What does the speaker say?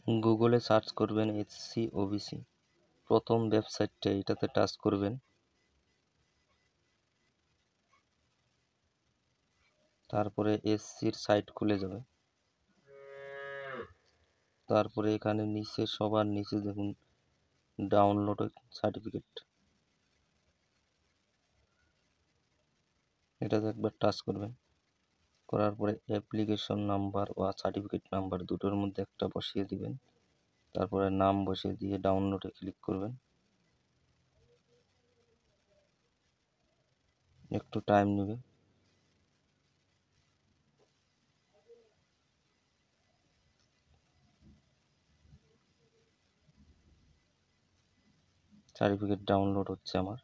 গুগলে সার্চ করবেন SC OBC, প্রথম ওয়েবসাইটটা এটাতে টাচ করবেন। তারপরে এসসির সাইট খুলে যাবে। তারপরে এখানে নিচে সবার নিচে দেখুন ডাউনলোড সার্টিফিকেট, এটাতে একবার টাচ করবেন। করার পরে অ্যাপ্লিকেশন নাম্বার বা সার্টিফিকেট নাম্বার দুটোর মধ্যে একটা বসিয়ে দিবেন। তারপরে নাম বসিয়ে দিয়ে ডাউনলোডে ক্লিক করবেন। একটু টাইম নেবে। সার্টিফিকেট ডাউনলোড হচ্ছে আমার।